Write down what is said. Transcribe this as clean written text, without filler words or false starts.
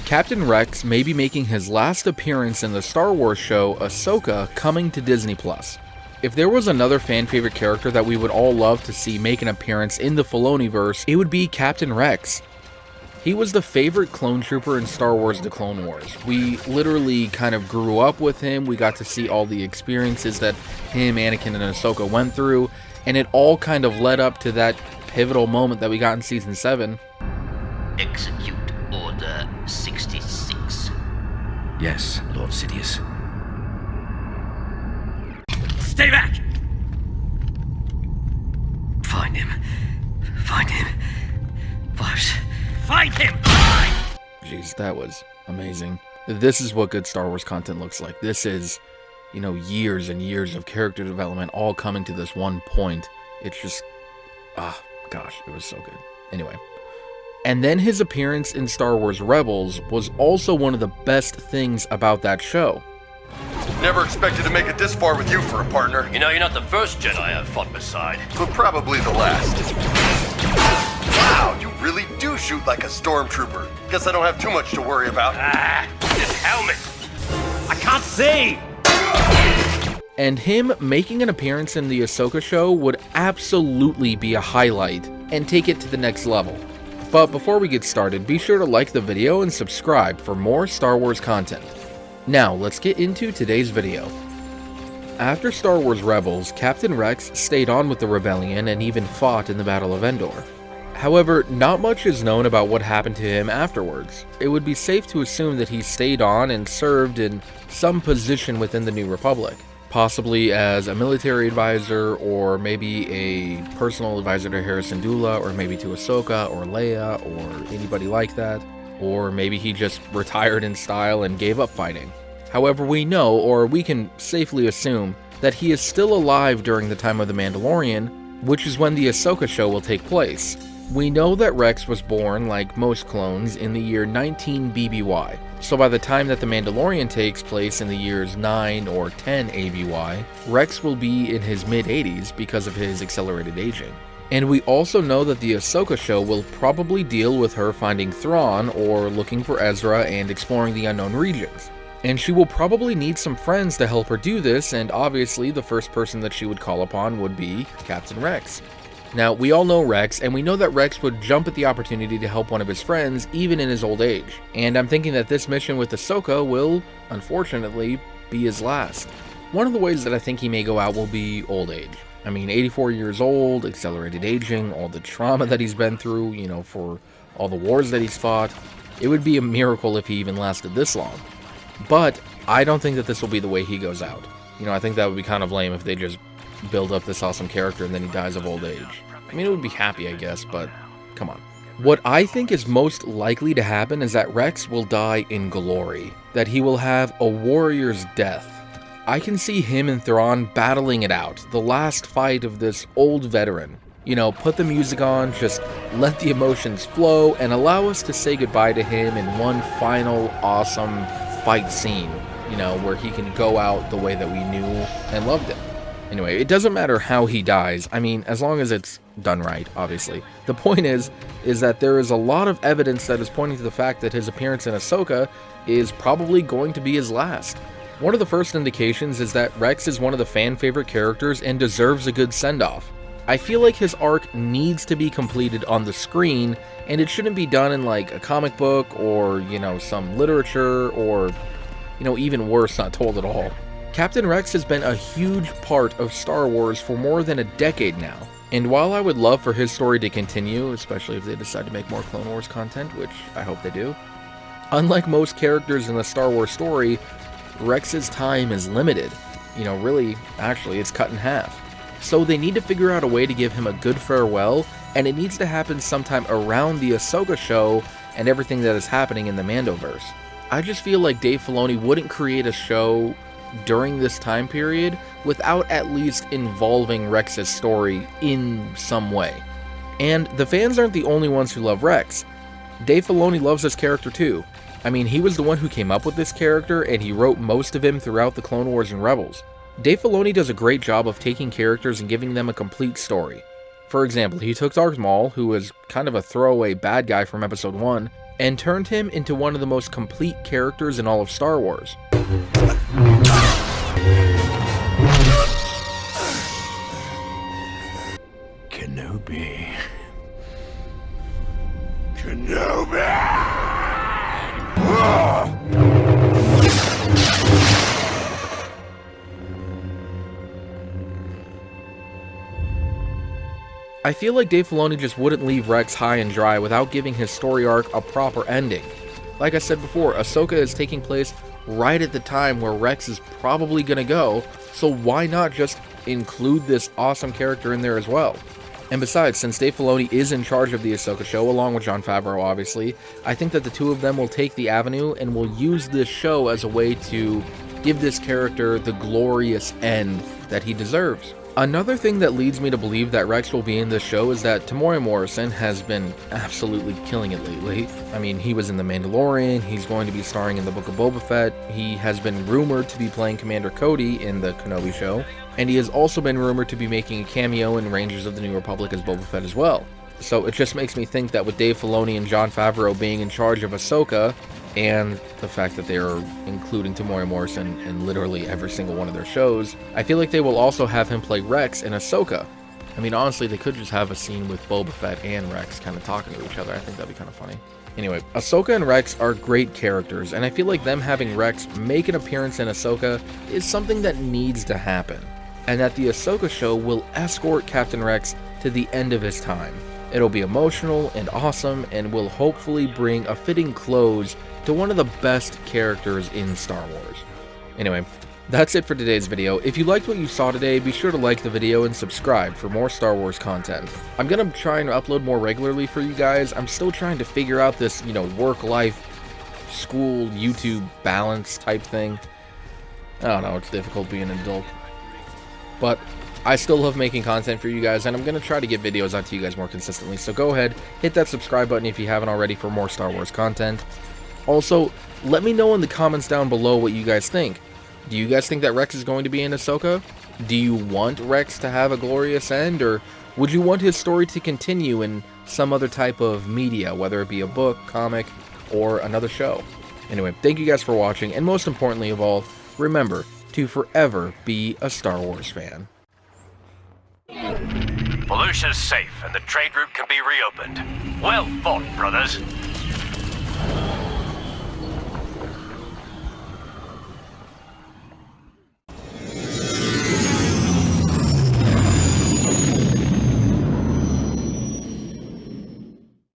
Captain Rex may be making his last appearance in the Star Wars show Ahsoka coming to Disney+. If there was another fan-favorite character that we would all love to see make an appearance in the Filoniverse, it would be Captain Rex. He was the favorite clone trooper in Star Wars The Clone Wars. We literally kind of grew up with him, we got to see all the experiences that him, Anakin, and Ahsoka went through, and it all kind of led up to that pivotal moment that we got in Season 7. Execute Order 66. Yes, Lord Sidious. Stay back! Find him. Find him. Vibes. Find him! Jeez, that was amazing. This is what good Star Wars content looks like. This is, years and years of character development all coming to this one point. It's just, gosh, it was so good. Anyway. And then his appearance in Star Wars Rebels was also one of the best things about that show. Never expected to make it this far with you for a partner. You know, you're not the first Jedi I've fought beside. But probably the last. Wow, you really do shoot like a stormtrooper. Guess I don't have too much to worry about. This helmet! I can't see! And him making an appearance in the Ahsoka show would absolutely be a highlight and take it to the next level. But before we get started, be sure to like the video and subscribe for more Star Wars content. Now, let's get into today's video. After Star Wars Rebels, Captain Rex stayed on with the rebellion and even fought in the Battle of Endor. However, not much is known about what happened to him afterwards. It would be safe to assume that he stayed on and served in some position within the New Republic, possibly as a military advisor, or maybe a personal advisor to Harrison Dula, or maybe to Ahsoka or Leia, or anybody like that. Or maybe he just retired in style and gave up fighting. However, we know, or we can safely assume, that he is still alive during the time of The Mandalorian, which is when the Ahsoka show will take place. We know that Rex was born, like most clones, in the year 19 BBY, so by the time that The Mandalorian takes place in the years 9 or 10 ABY, Rex will be in his mid-80s because of his accelerated aging. And we also know that the Ahsoka show will probably deal with her finding Thrawn or looking for Ezra and exploring the unknown regions. And she will probably need some friends to help her do this, and obviously the first person that she would call upon would be Captain Rex. Now, we all know Rex, and we know that Rex would jump at the opportunity to help one of his friends even in his old age. And I'm thinking that this mission with Ahsoka will, unfortunately, be his last. One of the ways that I think he may go out will be old age. I mean, 84 years old, accelerated aging, all the trauma that he's been through, for all the wars that he's fought. It would be a miracle if he even lasted this long. But I don't think that this will be the way he goes out. I think that would be kind of lame if they just build up this awesome character and then he dies of old age. I mean, it would be happy, I guess, but come on. What I think is most likely to happen is that Rex will die in glory, that he will have a warrior's death. I can see him and Thrawn battling it out, the last fight of this old veteran. Put the music on, just let the emotions flow, and allow us to say goodbye to him in one final awesome fight scene, where he can go out the way that we knew and loved him. Anyway, it doesn't matter how he dies, I mean, as long as it's done right, obviously. The point is that there is a lot of evidence that is pointing to the fact that his appearance in Ahsoka is probably going to be his last. One of the first indications is that Rex is one of the fan-favorite characters and deserves a good send-off. I feel like his arc needs to be completed on the screen, and it shouldn't be done in like a comic book or, some literature or, even worse, not told at all. Captain Rex has been a huge part of Star Wars for more than a decade now, and while I would love for his story to continue, especially if they decide to make more Clone Wars content, which I hope they do, unlike most characters in the Star Wars story, Rex's time is limited. Really, actually, it's cut in half. So they need to figure out a way to give him a good farewell, and it needs to happen sometime around the Ahsoka show and everything that is happening in the Mandoverse. I just feel like Dave Filoni wouldn't create a show during this time period without at least involving Rex's story in some way. And the fans aren't the only ones who love Rex. Dave Filoni loves this character too. I mean, he was the one who came up with this character, and he wrote most of him throughout the Clone Wars and Rebels. Dave Filoni does a great job of taking characters and giving them a complete story. For example, he took Darth Maul, who was kind of a throwaway bad guy from Episode 1, and turned him into one of the most complete characters in all of Star Wars. Kenobi. I feel like Dave Filoni just wouldn't leave Rex high and dry without giving his story arc a proper ending. Like I said before, Ahsoka is taking place right at the time where Rex is probably gonna go, so why not just include this awesome character in there as well? And besides, since Dave Filoni is in charge of the Ahsoka show, along with Jon Favreau obviously, I think that the two of them will take the avenue and will use this show as a way to give this character the glorious end that he deserves. Another thing that leads me to believe that Rex will be in this show is that Temuera Morrison has been absolutely killing it lately. I mean, he was in The Mandalorian, he's going to be starring in the Book of Boba Fett, he has been rumored to be playing Commander Cody in the Kenobi show, and he has also been rumored to be making a cameo in Rangers of the New Republic as Boba Fett as well. So it just makes me think that with Dave Filoni and Jon Favreau being in charge of Ahsoka, and the fact that they are including Temuera Morrison in literally every single one of their shows, I feel like they will also have him play Rex in Ahsoka. I mean, honestly, they could just have a scene with Boba Fett and Rex kind of talking to each other. I think that'd be kind of funny. Anyway, Ahsoka and Rex are great characters, and I feel like them having Rex make an appearance in Ahsoka is something that needs to happen, and that the Ahsoka show will escort Captain Rex to the end of his time. It'll be emotional and awesome, and will hopefully bring a fitting close to one of the best characters in Star Wars. Anyway, that's it for today's video. If you liked what you saw today, be sure to like the video and subscribe for more Star Wars content. I'm gonna try and upload more regularly for you guys. I'm still trying to figure out this, work-life, school, YouTube balance type thing. I don't know, it's difficult being an adult. But I still love making content for you guys, and I'm going to try to get videos out to you guys more consistently. So go ahead, hit that subscribe button if you haven't already for more Star Wars content. Also, let me know in the comments down below what you guys think. Do you guys think that Rex is going to be in Ahsoka? Do you want Rex to have a glorious end, or would you want his story to continue in some other type of media, whether it be a book, comic, or another show? Anyway, thank you guys for watching, and most importantly of all, remember to forever be a Star Wars fan. Volusia's safe and the trade route can be reopened. Well fought, brothers.